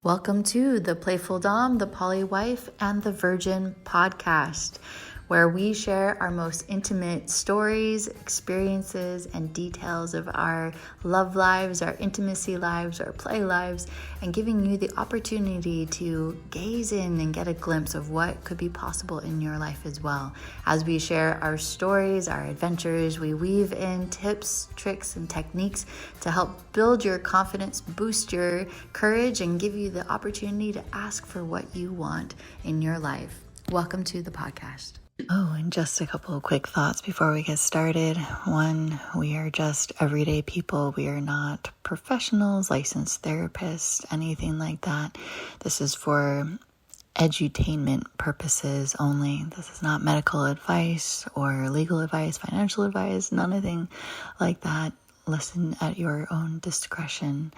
Welcome to the Playful Domme, the Poly Wife, and the Virgin podcast, where we share our most intimate stories, experiences, and details of our love lives, our intimacy lives, our play lives, and giving you the opportunity to gaze in and get a glimpse of what could be possible in your life as well. As we share our stories, our adventures, we weave in tips, tricks, and techniques to help build your confidence, boost your courage, and give you the opportunity to ask for what you want in your life. Welcome to the podcast. Oh, and just a couple of quick thoughts before we get started. One, we are just everyday people. We are not professionals, licensed therapists, anything like that. This is for edutainment purposes only. This is not medical advice or legal advice, financial advice, nothing like that. Listen at your own discretion.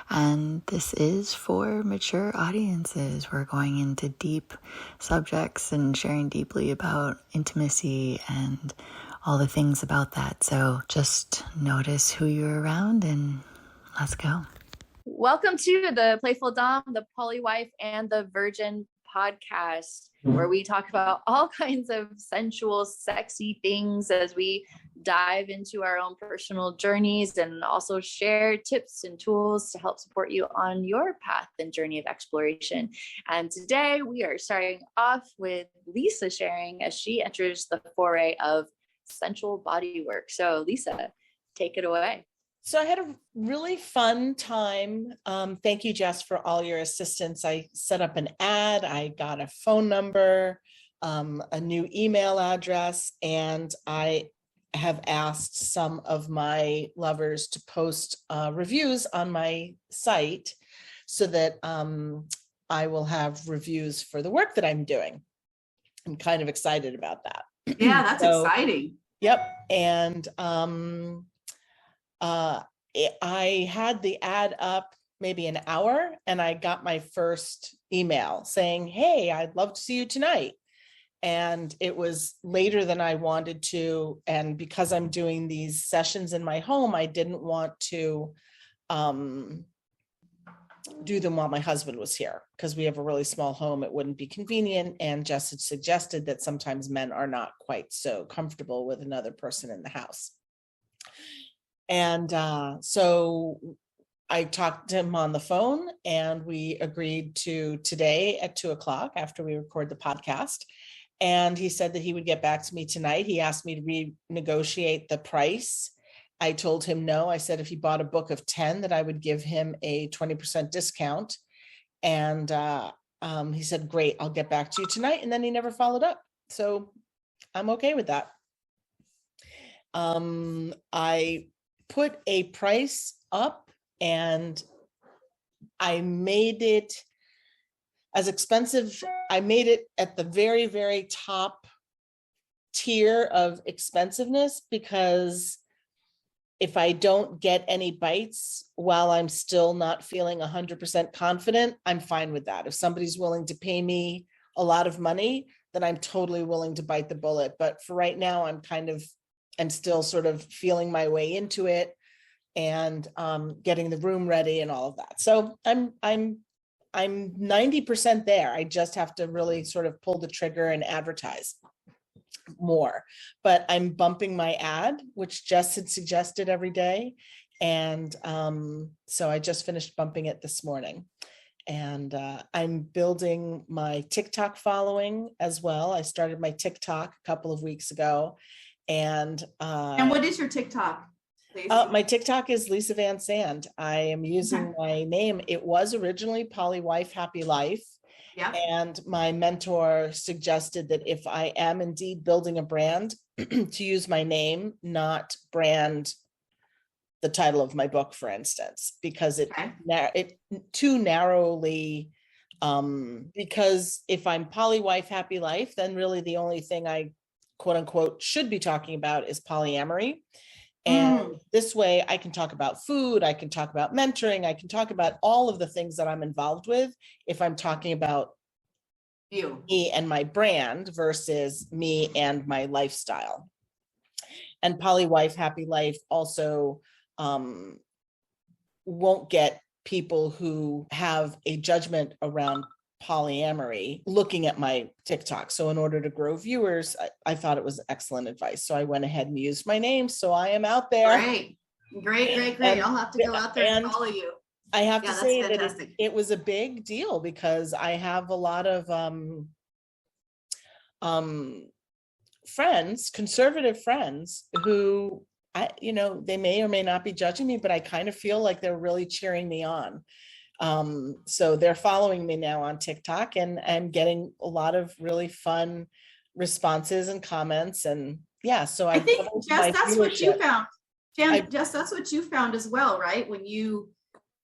And this is for mature audiences. We're going into deep subjects and sharing deeply about intimacy and all the things about that. So just notice who you're around and let's go. Welcome to the Playful Domme, the Poly Wife, and the Virgin podcast, where we talk about all kinds of sensual, sexy things as we dive into our own personal journeys and also share tips and tools to help support you on your path and journey of exploration. And today we are starting off with Lisa sharing as she enters the foray of sensual body work. So Lisa, take it away. So I had a really fun time. Thank you, Jess, for all your assistance. I set up an ad, I got a phone number, a new email address, and I have asked some of my lovers to post reviews on my site so that I will have reviews for the work that I'm doing. I'm kind of excited about that. Yeah, that's exciting. Yep. And I had the ad up maybe an hour and I got my first email saying, hey, I'd love to see you tonight. And it was later than I wanted to. And because I'm doing these sessions in my home, I didn't want to do them while my husband was here because we have a really small home. It wouldn't be convenient. And Jess had suggested that sometimes men are not quite so comfortable with another person in the house. And so I talked to him on the phone and we agreed to today at 2:00 after we record the podcast. And he said that he would get back to me tonight. He asked me to renegotiate the price. I told him no. I said if he bought a book of 10 that I would give him a 20% discount. And he said, great, I'll get back to you tonight. And then he never followed up. So I'm okay with that. I put a price up and I made it as expensive. I made it at the very, very top tier of expensiveness because if I don't get any bites while I'm still not feeling 100% confident, I'm fine with that. If somebody's willing to pay me a lot of money, then I'm totally willing to bite the bullet. But for right now, I'm still sort of feeling my way into it and getting the room ready and all of that. So I'm 90% there. I just have to really sort of pull the trigger and advertise more. But I'm bumping my ad, which Jess had suggested every day. And so I just finished bumping it this morning. And I'm building my TikTok following as well. I started my TikTok a couple of weeks ago. And what is your TikTok? My TikTok is Lisa Van Sand. I am using my name. It was originally Poly Wife Happy Life. Yeah. And my mentor suggested that if I am indeed building a brand, to use my name, not brand the title of my book, for instance, because it too narrowly, because if I'm Poly Wife Happy Life, then really the only thing I quote unquote should be talking about is polyamory. And this way I can talk about food, I can talk about mentoring, I can talk about all of the things that I'm involved with if I'm talking about me and my brand versus me and my lifestyle. And Poly Wife Happy Life also won't get people who have a judgment around polyamory looking at my TikTok. So in order to grow viewers, I thought it was excellent advice. So I went ahead and used my name. So I am out there. Great. I'll have to go out there and follow you. I have to say that it was a big deal because I have a lot of friends, conservative friends who they may or may not be judging me, but I kind of feel like they're really cheering me on. So they're following me now on TikTok, and I'm getting a lot of really fun responses and comments. And yeah, so I think, Jess, that's what you found. Jess, that's what you found as well, right? When you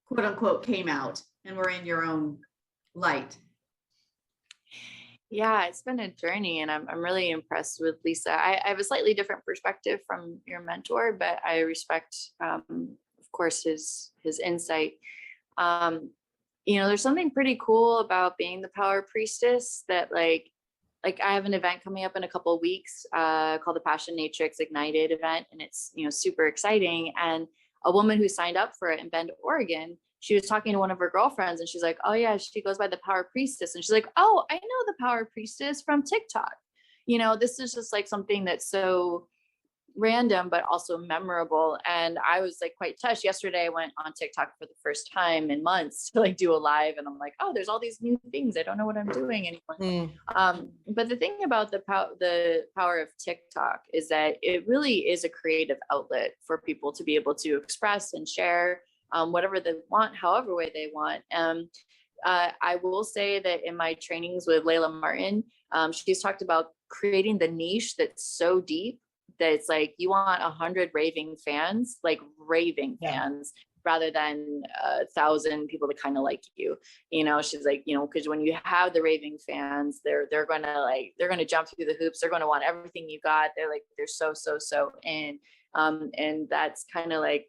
quote unquote came out and were in your own light. Yeah, it's been a journey, and I'm really impressed with Lisa. I have a slightly different perspective from your mentor, but I respect, of course, his insight. There's something pretty cool about being the power priestess that like I have an event coming up in a couple of weeks called the Passionatrix Ignited event, and it's super exciting. And a woman who signed up for it in Bend, Oregon, she was talking to one of her girlfriends, and she's like, oh yeah, she goes by the power priestess. And she's like, oh, I know the power priestess from TikTok. This is just like something that's so random, but also memorable. And I was like quite touched. Yesterday I went on TikTok for the first time in months to like do a live, and I'm like, oh, there's all these new things. I don't know what I'm doing anymore. But the thing about the power of TikTok is that it really is a creative outlet for people to be able to express and share whatever they want, however way they want. I will say that in my trainings with Layla Martin, she's talked about creating the niche that's so deep that it's like you want 100 raving fans, like raving fans, rather than 1,000 people that kind of like you. She's like, because when you have the raving fans, they're gonna jump through the hoops. They're gonna want everything you got. They're so in. And that's kind of like,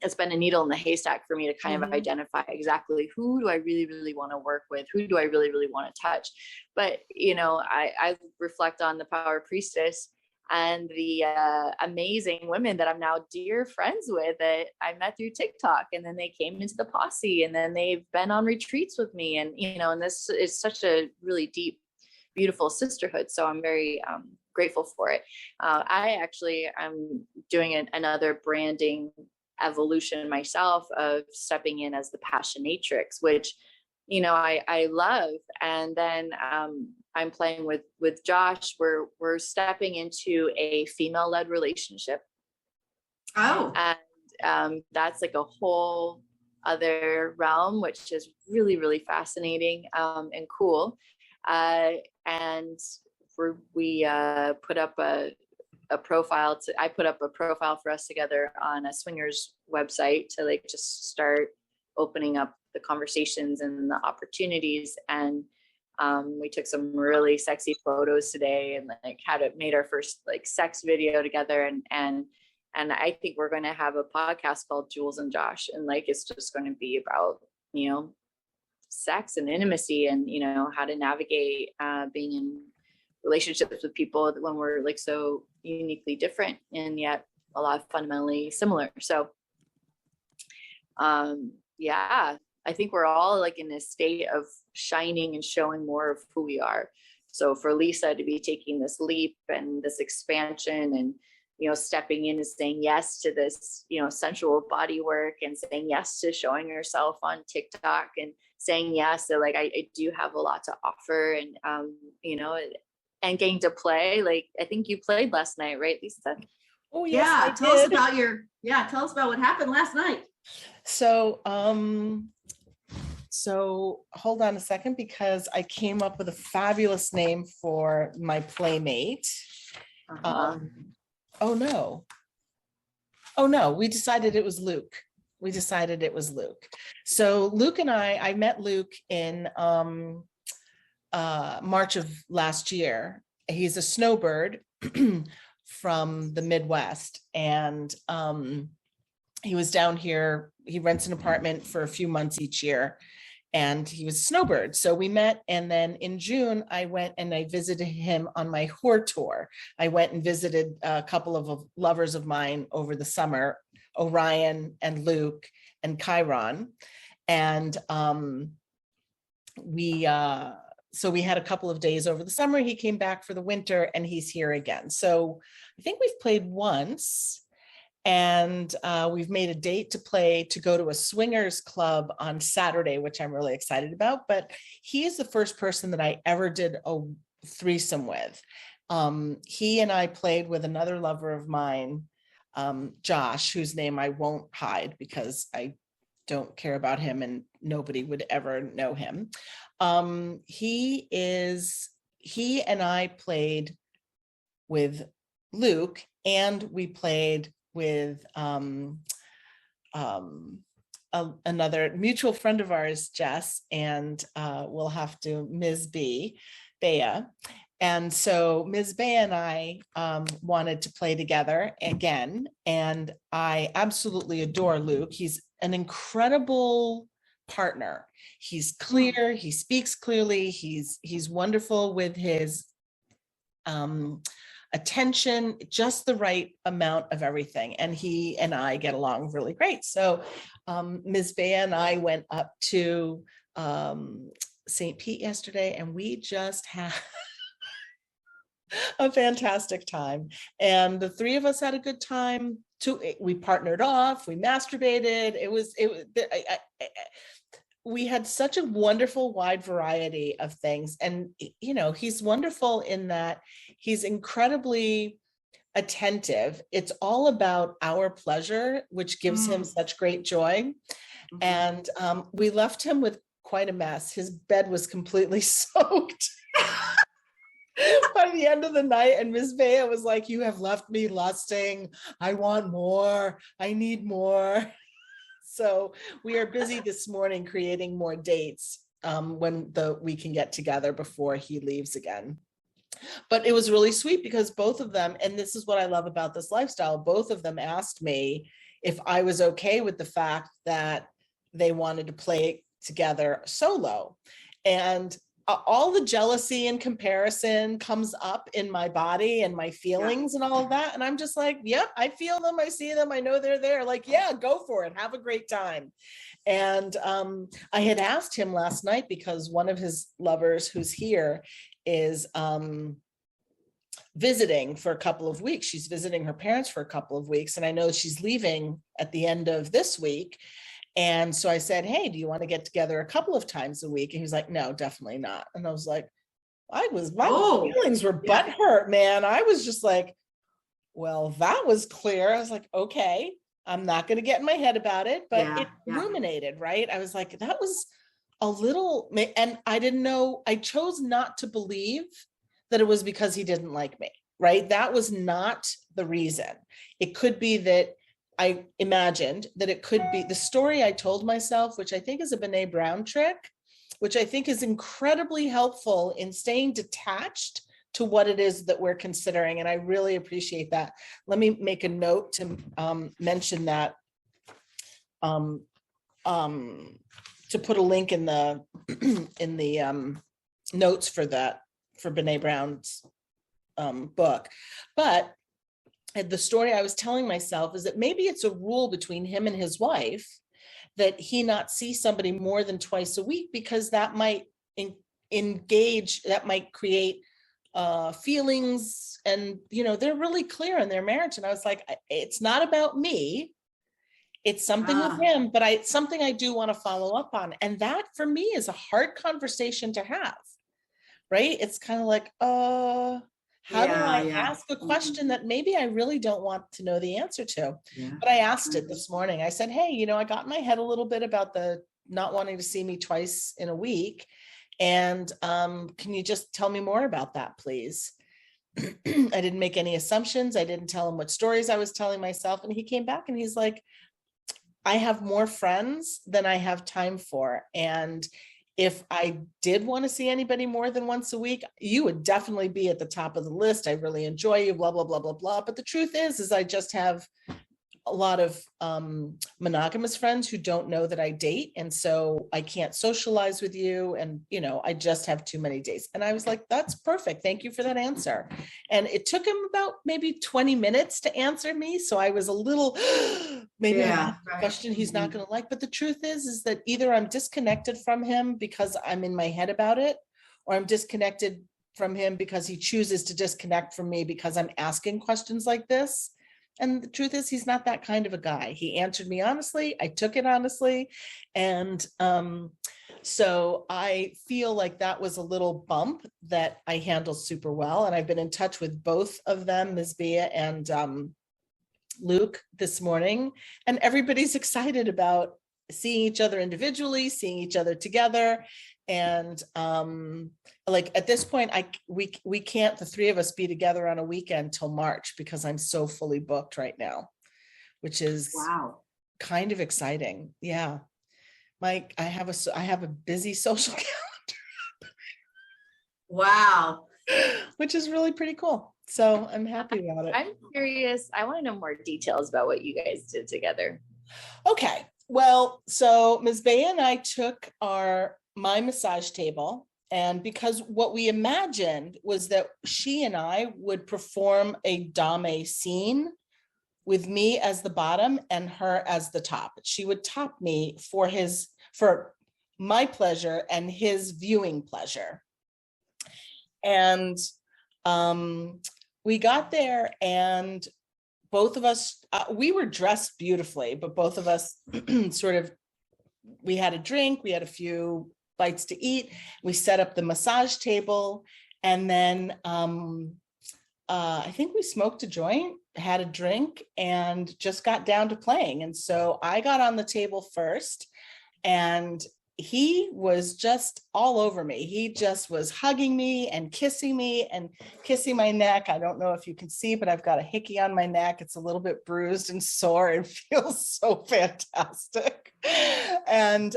it's been a needle in the haystack for me to kind of identify exactly who do I really, really want to work with? Who do I really, really want to touch? But, I reflect on the power priestess and the amazing women that I'm now dear friends with that I met through TikTok, and then they came into the posse, and then they've been on retreats with me. And, and this is such a really deep, beautiful sisterhood. So I'm very grateful for it. I'm doing another branding evolution myself of stepping in as the Passionatrix, which I love. And then I'm playing with Josh. We're stepping into a female-led relationship. And that's like a whole other realm, which is really, really fascinating and cool. And we put up a profile. I put up a profile for us together on a swingers website to like just start opening up the conversations and the opportunities. And we took some really sexy photos today, and like made our first like sex video together. And I think we're going to have a podcast called Jules and Josh, and like it's just going to be about sex and intimacy, and how to navigate being in relationships with people when we're like so uniquely different and yet a lot fundamentally similar. So I think we're all like in a state of shining and showing more of who we are. So for Lisa to be taking this leap and this expansion and stepping in and saying yes to this sensual body work, and saying yes to showing herself on TikTok, and saying yes that like I do have a lot to offer, and and getting to play. Like, I think you played last night, right, Lisa? Oh, yes, yeah. Tell us about what happened last night. So hold on a second, because I came up with a fabulous name for my playmate. Oh no, we decided it was Luke. So Luke and I met Luke in March of last year. He's a snowbird from the Midwest, and he was down here. He rents an apartment for a few months each year, and he was a snowbird. So we met, and then in June I went and I visited him on my whore tour. I went and visited a couple of lovers of mine over the summer, Orion and Luke and Chiron. And so we had a couple of days over the summer. He came back for the winter and he's here again. So I think we've played once, and we've made a date to go to a swingers club on Saturday, which I'm really excited about. But he is the first person that I ever did a threesome with. He and I played with another lover of mine, Josh, whose name I won't hide because I don't care about him and nobody would ever know him. He and I played with Luke, and we played with another mutual friend of ours, Jess, and we'll have to Ms. Bea. And so Ms. Bea and I wanted to play together again, and I absolutely adore Luke. He's an incredible partner. He's clear, he speaks clearly, he's wonderful with his attention, just the right amount of everything. And he and I get along really great. So Ms. Bea and I went up to St. Pete yesterday, and we just had a fantastic time. And the three of us had a good time. We partnered off, we masturbated. We had such a wonderful wide variety of things. And, you know, he's wonderful in that he's incredibly attentive. It's all about our pleasure, which gives him such great joy. And we left him with quite a mess. His bed was completely soaked by the end of the night. And Ms. Bea was like, "You have left me lusting. I want more. I need more." So we are busy this morning creating more dates when we can get together before he leaves again. But it was really sweet because both of them, and this is what I love about this lifestyle, both of them asked me if I was okay with the fact that they wanted to play together solo. And all the jealousy and comparison comes up in my body and my feelings and all of that. And I'm just like, yep, I feel them. I see them. I know they're there. Like, yeah, go for it. Have a great time. And I had asked him last night because one of his lovers who's here is visiting for a couple of weeks. She's visiting her parents for a couple of weeks. And I know she's leaving at the end of this week. And so I said, "Hey, do you want to get together a couple of times a week?" And he was like, "No, definitely not." And I was like, my feelings were butthurt, man. I was just like, well, that was clear. I was like, okay, I'm not going to get in my head about it, but it ruminated, right? I was like, that was a little, and I didn't know, I chose not to believe that it was because he didn't like me, right? That was not the reason. It could be that I imagined that it could be the story I told myself, which I think is a Brené Brown trick, which I think is incredibly helpful in staying detached to what it is that we're considering. And I really appreciate that. Let me make a note to mention that, to put a link in the notes for that, for Brené Brown's book. But the story I was telling myself is that maybe it's a rule between him and his wife that he not see somebody more than twice a week, because that might engage, that might create feelings. And, you know, they're really clear in their marriage. And I was like, it's not about me. It's something with him, but it's something I do want to follow up on. And that for me is a hard conversation to have, right? It's kind of like, how do I ask a question that maybe I really don't want to know the answer to? But I asked it this morning. I said, "Hey, you know, I got in my head a little bit about the not wanting to see me twice in a week. And can you just tell me more about that, please?" I didn't make any assumptions. I didn't tell him what stories I was telling myself. And he came back and he's like, "I have more friends than I have time for. And if I did want to see anybody more than once a week, you would definitely be at the top of the list. I really enjoy you, blah, blah, blah, blah, blah. But the truth is I just have a lot of monogamous friends who don't know that I date. And so I can't socialize with you. And, you know, I just have too many dates. And I was like, that's perfect. Thank you for that answer. And it took him about maybe 20 minutes to answer me. So I was a little, maybe I have a question he's not going to like. But the truth is that either I'm disconnected from him because I'm in my head about it, or I'm disconnected from him because he chooses to disconnect from me because I'm asking questions like this. And the truth is, he's not that kind of a guy. He answered me honestly. I took it honestly. And so I feel like that was a little bump that I handled super well. And I've been in touch with both of them, Ms. Bia and Luke, this morning. And everybody's excited about seeing each other individually, seeing each other together. And like at this point, we can't, the three of us, be together on a weekend till March because I'm so fully booked right now, which is kind of exciting. Yeah, Mike, I have a busy social calendar. Wow, which is really pretty cool. So I'm happy about it. I'm curious. I want to know more details about what you guys did together. Okay, well, so Ms. Bey and I took my massage table, and because what we imagined was that she and I would perform a Domme scene with me as the bottom and her as the top. She would top me for my pleasure and his viewing pleasure. And we got there, and both of us, we were dressed beautifully, but both of us we had a drink, we had a few bites to eat. We set up the massage table, and then I think we smoked a joint, had a drink, and just got down to playing. And so I got on the table first, and he was just all over me. He just was hugging me and kissing my neck. I don't know if you can see, but I've got a hickey on my neck. It's a little bit bruised and sore and feels so fantastic. And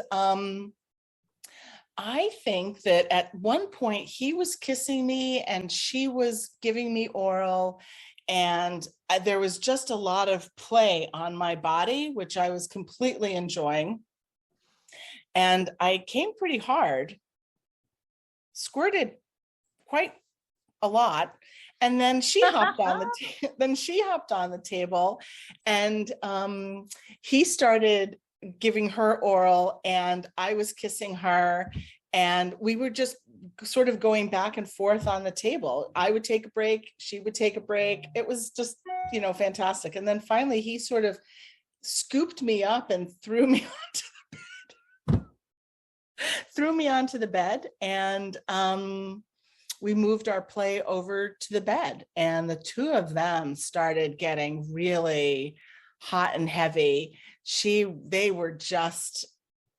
I think that at one point he was kissing me and she was giving me oral, and there was just a lot of play on my body, which I was completely enjoying. And I came pretty hard, squirted quite a lot. And then she hopped on the table, and he started giving her oral, and I was kissing her, and we were just sort of going back and forth on the table. I would take a break, she would take a break. It was just, fantastic. And then finally he sort of scooped me up and threw me onto the bed, and we moved our play over to the bed, and the two of them started getting really hot and heavy.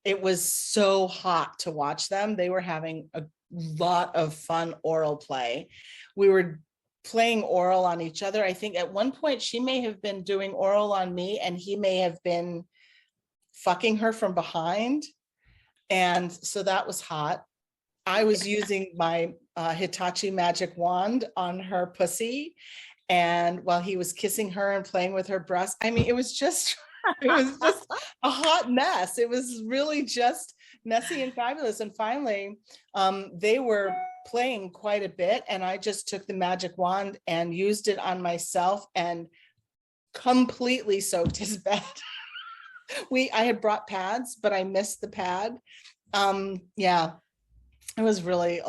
It was so hot to watch them. They were having a lot of fun oral play. We were playing oral on each other. I think at one point she may have been doing oral on me, and he may have been fucking her from behind. And so that was hot. I was using my Hitachi magic wand on her pussy, and while he was kissing her and playing with her breasts, I mean, it was just a hot mess. It was really just messy and fabulous. And finally, they were playing quite a bit, and I just took the magic wand and used it on myself and completely soaked his bed. I had brought pads, but I missed the pad. Yeah, it was really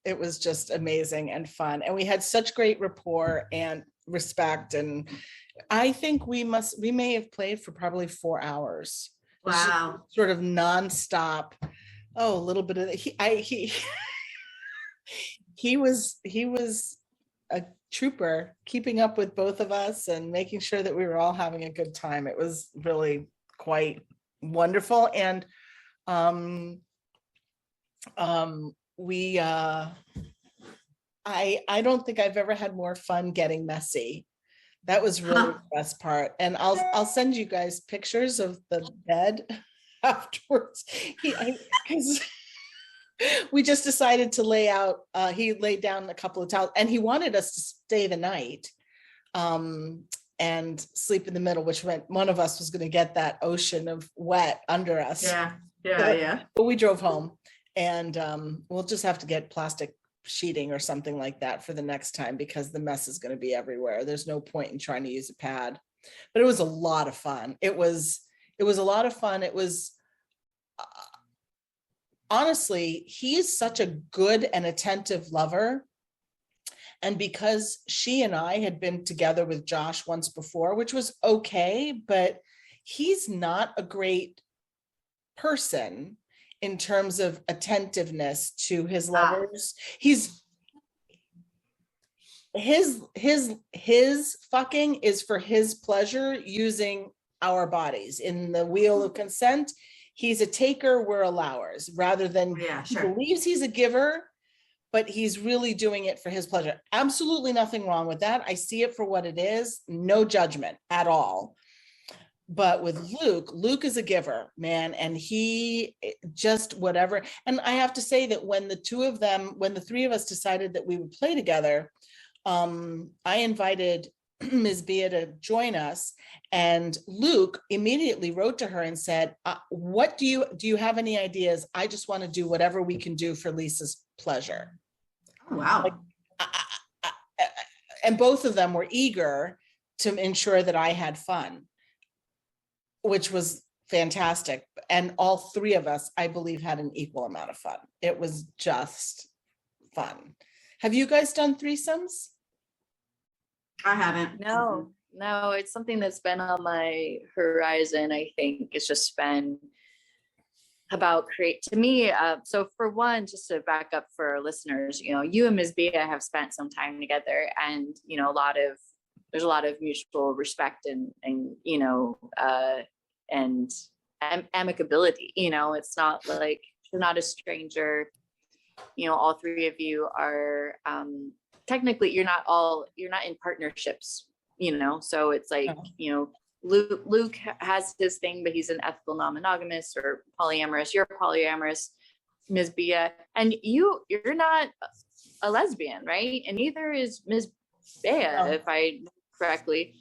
it was just amazing and fun. And we had such great rapport and respect. And I think we may have played for probably 4 hours. Wow. Sort of nonstop. Oh, a little bit of he was a trooper, keeping up with both of us and making sure that we were all having a good time. It was really quite wonderful. And I don't think I've ever had more fun getting messy. That was really the best part. And I'll send you guys pictures of the bed afterwards. Because we just decided to lay out, he laid down a couple of towels, and he wanted us to stay the night. and sleep in the middle, which meant one of us was going to get that ocean of wet under us. Yeah. But we drove home, and we'll just have to get plastic sheeting or something like that for the next time, because the mess is going to be everywhere. There's no point in trying to use a pad. But it was a lot of fun. It was a lot of fun. It was honestly, he's such a good and attentive lover. And because she and I had been together with Josh once before, which was okay, but he's not a great person in terms of attentiveness to his lovers. He's his fucking is for his pleasure, using our bodies in the wheel of consent. He's a taker, we're allowers, rather than he believes he's a giver, but he's really doing it for his pleasure. Absolutely nothing wrong with that. I see it for what it is. No judgment at all. But with Luke is a giver, man, and he just whatever. And I have to say that when the three of us decided that we would play together, I invited Ms. Bia to join us, and Luke immediately wrote to her and said, what do you have any ideas? I just want to do whatever we can do for Lisa's pleasure. Oh, wow. And both of them were eager to ensure that I had fun, which was fantastic. And all three of us, I believe, had an equal amount of fun. It was just fun. Have you guys done threesomes? I haven't. No, it's something that's been on my horizon. I think it's just been about so for one, just to back up for our listeners, you and Ms. Bia have spent some time together, and there's a lot of mutual respect and amicability. It's not like you're not a stranger. All three of you are technically you're not in partnerships, so it's like, Luke has his thing, but he's an ethical non-monogamous or polyamorous. You're polyamorous, Ms. Bia, and you're not a lesbian, right? And neither is Ms. Bia, if I correctly.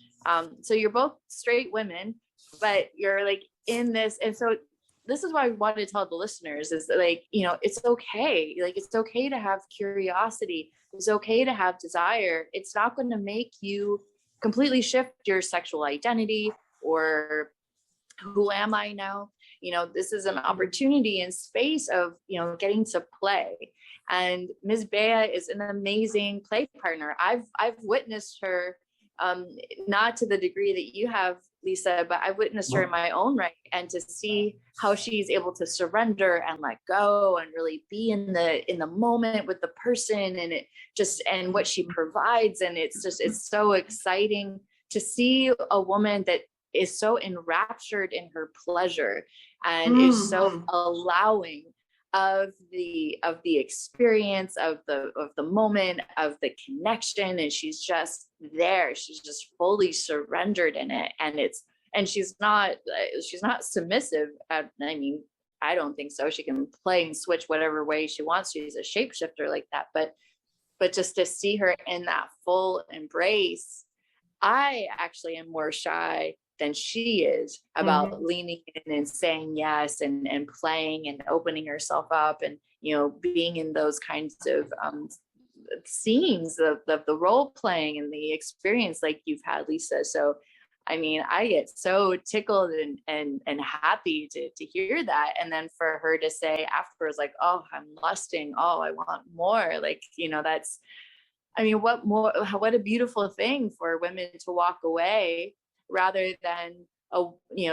So you're both straight women, but you're like in this, and so this is why I wanted to tell the listeners is that, like, it's okay. Like, it's okay to have curiosity. It's okay to have desire. It's not going to make you completely shift your sexual identity or who am I now? This is an opportunity and space of, getting to play. And Ms. Bea is an amazing play partner. I've witnessed her, not to the degree that you have, Lisa, but I've witnessed her in my own right, and to see how she's able to surrender and let go and really be in the moment with the person, and what she provides. And it's so exciting to see a woman that is so enraptured in her pleasure and is so allowing of the experience of the moment, of the connection, and she's just there. She's just fully surrendered in it, and she's not submissive. I don't think so. She can play and switch whatever way she wants. She's a shapeshifter like that, but just to see her in that full embrace, I actually am more shy than she is about leaning in and saying yes and playing and opening herself up and, being in those kinds of scenes of the role playing and the experience like you've had, Lisa. So, I get so tickled and happy to hear that. And then for her to say afterwards, like, oh, I'm lusting. Oh, I want more. Like, that's, what more, what a beautiful thing for women to walk away rather than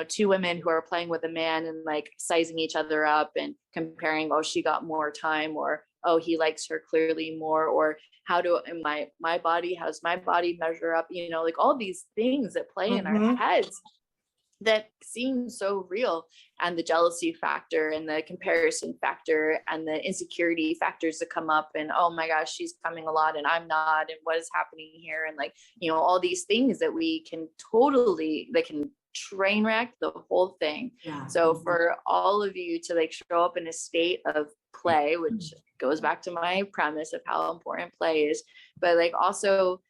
two women who are playing with a man and like sizing each other up and comparing, oh, she got more time, or oh, he likes her clearly more, or how does my body measure up, like all these things that play in our heads that seem so real, and the jealousy factor and the comparison factor and the insecurity factors that come up, and oh my gosh, she's coming a lot and I'm not, and what is happening here, and like, all these things that can train wreck the whole thing. So for all of you to like show up in a state of play, which goes back to my premise of how important play is, but like also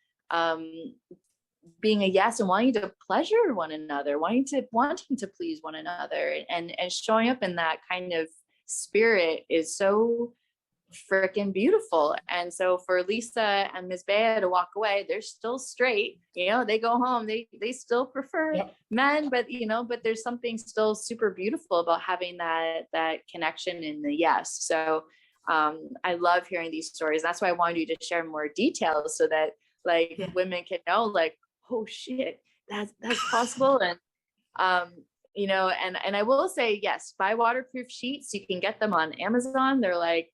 being a yes and wanting to pleasure one another, wanting to please one another, and showing up in that kind of spirit is so freaking beautiful. And so for Lisa and Ms. Bea to walk away, they're still straight, they go home, they still prefer men, but but there's something still super beautiful about having that connection in the yes. So I love hearing these stories. That's why I wanted you to share more details so that women can know, like, oh shit, that's possible. And and I will say, yes, buy waterproof sheets. You can get them on Amazon. They're like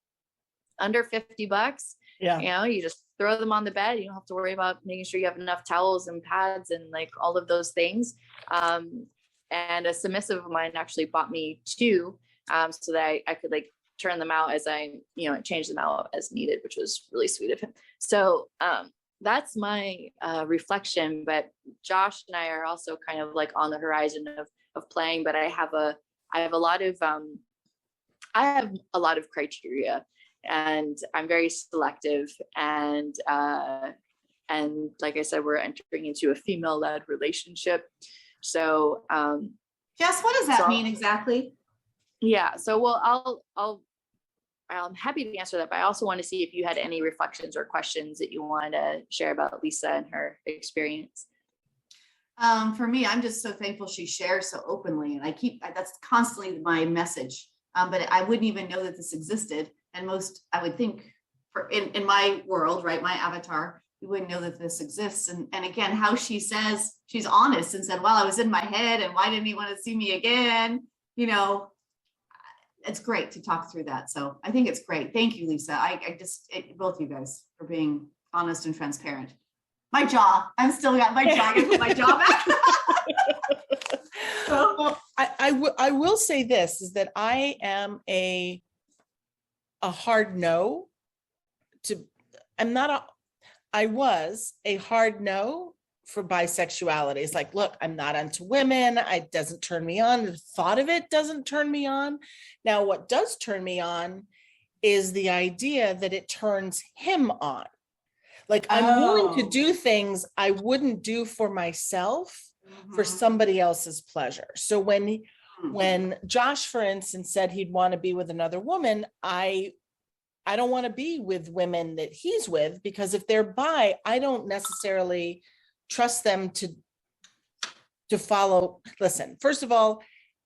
under $50. Yeah. You just throw them on the bed. You don't have to worry about making sure you have enough towels and pads and like all of those things. And a submissive of mine actually bought me two, so that I could like turn them out as I, change them out as needed, which was really sweet of him. So, that's my reflection. But Josh and I are also kind of like on the horizon of playing, but I have a lot of criteria, and I'm very selective, and like I said, we're entering into a female-led relationship. So Jess, what does that mean exactly? Yeah, so I'm happy to answer that, but I also want to see if you had any reflections or questions that you wanted to share about Lisa and her experience. For me, I'm just so thankful she shares so openly, and that's constantly my message. But I wouldn't even know that this existed. And I would think in my world, right, my avatar, you wouldn't know that this exists. And again, how she says, she's honest and said, well, I was in my head, and why didn't he want to see me again? It's great to talk through that. So I think it's great. Thank you, Lisa. Both of you guys for being honest and transparent. My jaw, I'm still got my jaw. I can put my jaw back. Well, I will say this, is that I am a hard no I was a hard no for bisexuality. It's like, look, I'm not into women. It doesn't turn me on. The thought of it doesn't turn me on. Now, what does turn me on is the idea that it turns him on. Like, I'm willing to do things I wouldn't do for myself for somebody else's pleasure. So when Josh, for instance, said he'd want to be with another woman, I don't want to be with women that he's with, because if they're bi, I don't necessarily trust them to follow. Listen, first of all,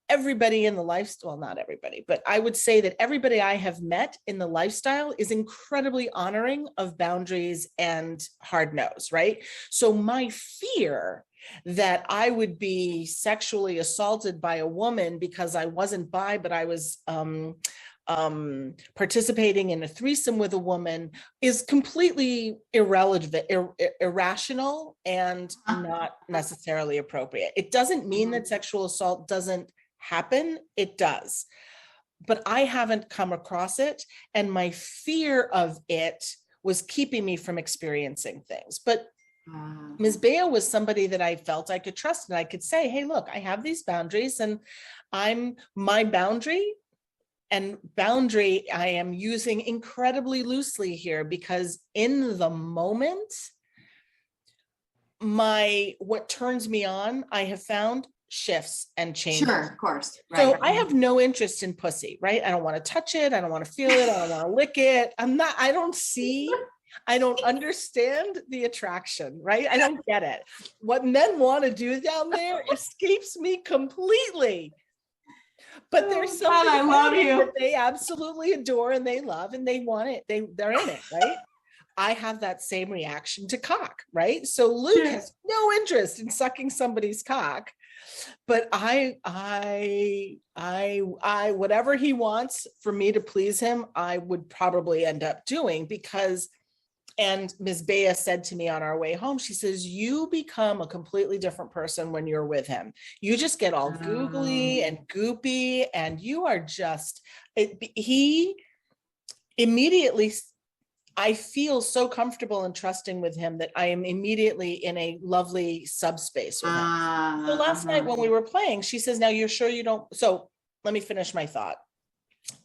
everybody in the lifestyle, well, not everybody, but I would say that everybody I have met in the lifestyle is incredibly honoring of boundaries and hard no's, right? So my fear that I would be sexually assaulted by a woman because I wasn't bi, but I was participating in a threesome with a woman is completely irrational and not necessarily appropriate. It doesn't mean that sexual assault doesn't happen. It does, but I haven't come across it, and my fear of it was keeping me from experiencing things. But Ms. Bea was somebody that I felt I could trust, and I could say, hey, look, I have these boundaries, and my boundary I am using incredibly loosely here, because in the moment, what turns me on, I have found, shifts and changes. Sure, of course. Right. So I have no interest in pussy, right? I don't want to touch it. I don't want to feel it. I don't want to lick it. I don't understand the attraction, right? I don't get it. What men want to do down there escapes me completely. But there's something that they absolutely adore and they love and they want it. They're in it, right? I have that same reaction to cock, right? So Luke has no interest in sucking somebody's cock, but I whatever he wants for me to please him, I would probably end up doing, because, and Ms. Bea said to me on our way home, she says, you become a completely different person when you're with him. You just get all googly and goopy, and you are just, he immediately, I feel so comfortable and trusting with him that I am immediately in a lovely subspace with him. So last night when we were playing, she says, now you're sure you don't, so let me finish my thought.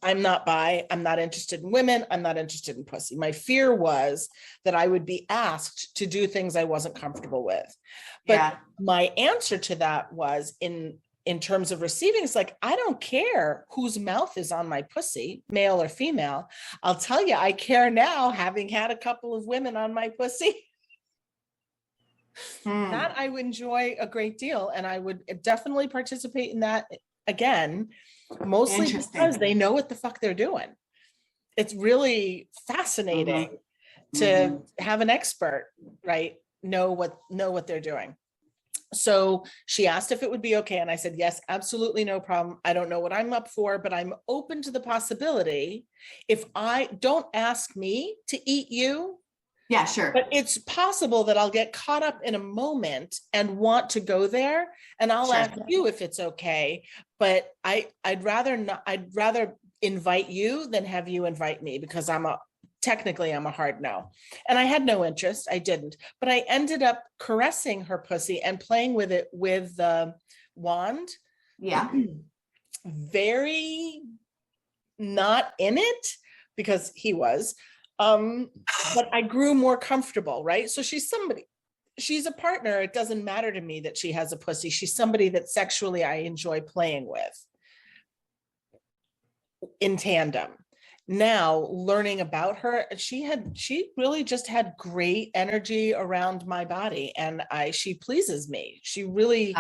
I'm not bi, I'm not interested in women, I'm not interested in pussy. My fear was that I would be asked to do things I wasn't comfortable with. But my answer to that was in terms of receiving, it's like, I don't care whose mouth is on my pussy, male or female. I'll tell you, I care now, having had a couple of women on my pussy. That I would enjoy a great deal. And I would definitely participate in that again, mostly because they know what the fuck they're doing. It's really fascinating to have an expert, right, know what they're doing. So she asked if it would be okay. And I said, yes, absolutely, no problem. I don't know what I'm up for, but I'm open to the possibility. If I don't ask me to eat you. Yeah, sure. But it's possible that I'll get caught up in a moment and want to go there. And I'll ask you if it's okay. But I'd rather invite you than have you invite me, because technically I'm a hard no. And I had no interest. I didn't. But I ended up caressing her pussy and playing with it with the wand. Yeah. Very not in it, because he was. But I grew more comfortable, right? So she's a partner. It doesn't matter to me that she has a pussy. She's somebody that sexually I enjoy playing with in tandem. Now, learning about her, she really just had great energy around my body, and she pleases me. She really,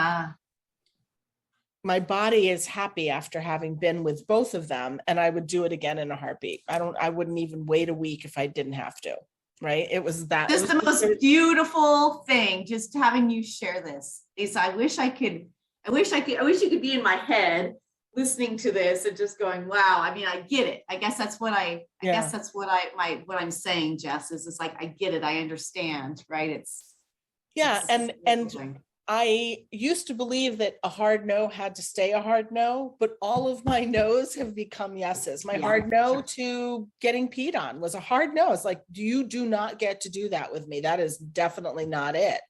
my body is happy after having been with both of them, and I would do it again in a heartbeat. I wouldn't even wait a week if I didn't have to, right? It was that. Just the most beautiful thing, just having you share this, is I wish you could be in my head listening to this and just going, wow. I mean, I get it. I guess that's what I'm saying, Jess, is it's like, I get it. I understand, right? And I used to believe that a hard no had to stay a hard no, but all of my no's have become yeses. My hard no to getting peed on was a hard no. It's like, you do not get to do that with me. That is definitely not it.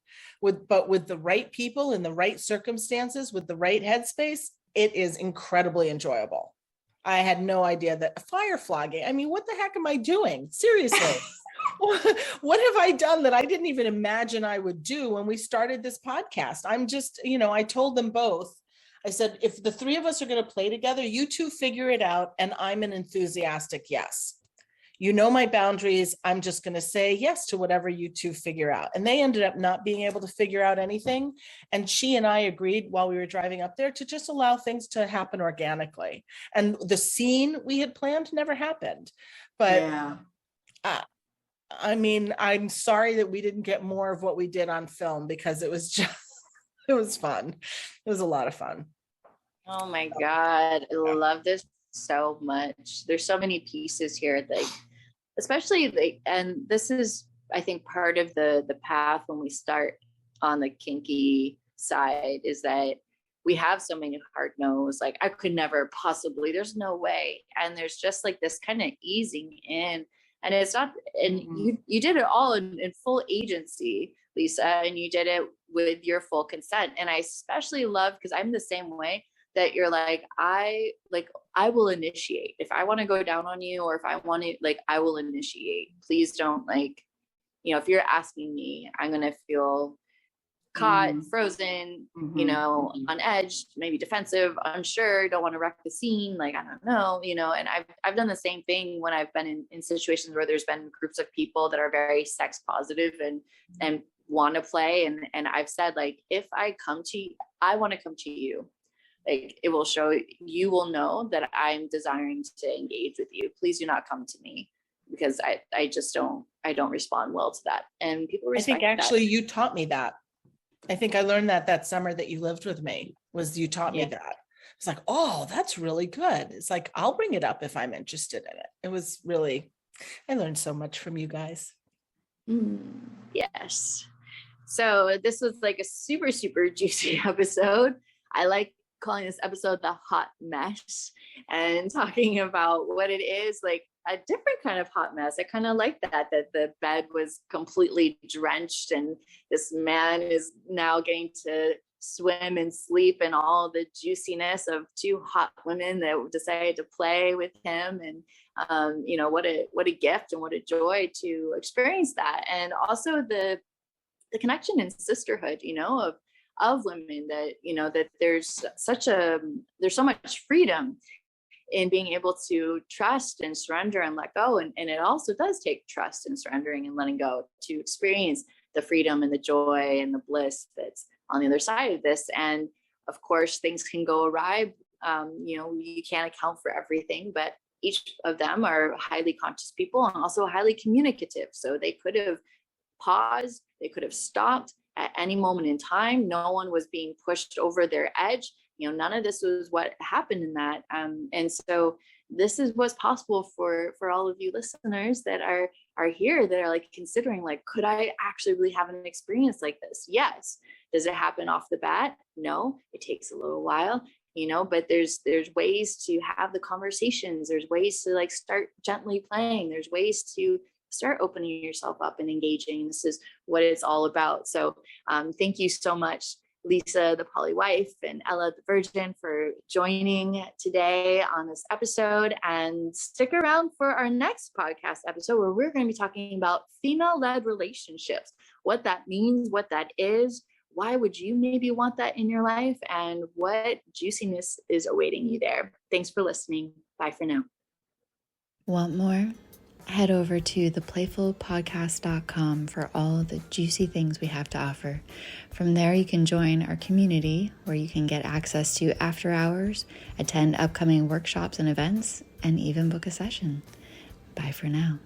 But with the right people in the right circumstances, with the right headspace, it is incredibly enjoyable. I had no idea that fire flogging. I mean, what the heck am I doing? Seriously. What have I done that I didn't even imagine I would do when we started this podcast? I'm just, I told them both. I said, if the three of us are going to play together, you two figure it out. And I'm an enthusiastic yes. You know my boundaries. I'm just going to say yes to whatever you two figure out. And they ended up not being able to figure out anything. And she and I agreed while we were driving up there to just allow things to happen organically. And the scene we had planned never happened. But I mean, I'm sorry that we didn't get more of what we did on film, because it was fun. It was a lot of fun. Oh my God. I love this so much. There's so many pieces here, especially and this is, I think, part of the path when we start on the kinky side, is that we have so many hard no's, like I could never possibly, there's no way. And there's just like this kind of easing in, and it's not, and you did it all in full agency, Lisa, and you did it with your full consent. And I especially love, because I'm the same way, that you're like, I will initiate. If I want to go down on you, or if I want to, I will initiate. Please don't, if you're asking me, I'm going to feel caught, frozen, on edge, maybe defensive, unsure, don't want to wreck the scene. I don't know, and I've done the same thing when I've been in situations where there's been groups of people that are very sex positive and want to play. And I've said, if I come to you, I want to come to you. It will show, you will know that I'm desiring to engage with you. Please do not come to me, because I just don't respond well to that. And people respect I think actually you taught me that. I think I learned that summer that you lived with me, was you taught me that. It's like, oh, that's really good. It's like, I'll bring it up if I'm interested in it. It was really, I learned so much from you guys. Yes. So this was a super, super juicy episode. I like calling this episode the hot mess, and talking about what it is, a different kind of hot mess. I kind of like that the bed was completely drenched, and this man is now getting to swim and sleep in all the juiciness of two hot women that decided to play with him. And what a gift and what a joy to experience that. And also the connection and sisterhood, of women, that, that there's so much freedom in being able to trust and surrender and let go. And it also does take trust and surrendering and letting go to experience the freedom and the joy and the bliss that's on the other side of this. And of course, things can go awry. You can't account for everything, but each of them are highly conscious people and also highly communicative. So they could have paused, they could have stopped at any moment in time. No one was being pushed over their edge. None of this was what happened in that. And so this is what's possible for all of you listeners that are here, that are like considering, like, could I actually really have an experience like this? Yes. Does it happen off the bat? No, it takes a little while, but there's ways to have the conversations. There's ways to like start gently playing. There's ways to start opening yourself up and engaging. This is what it's all about. So thank you so much, Lisa, the poly wife, and Ella, the virgin, for joining today on this episode. And stick around for our next podcast episode, where we're going to be talking about female-led relationships, what that means, what that is, why would you maybe want that in your life, and what juiciness is awaiting you there. Thanks for listening. Bye for now. Want more? Head over to theplayfulpodcast.com for all the juicy things we have to offer. From there, you can join our community, where you can get access to after hours, attend upcoming workshops and events, and even book a session. Bye for now.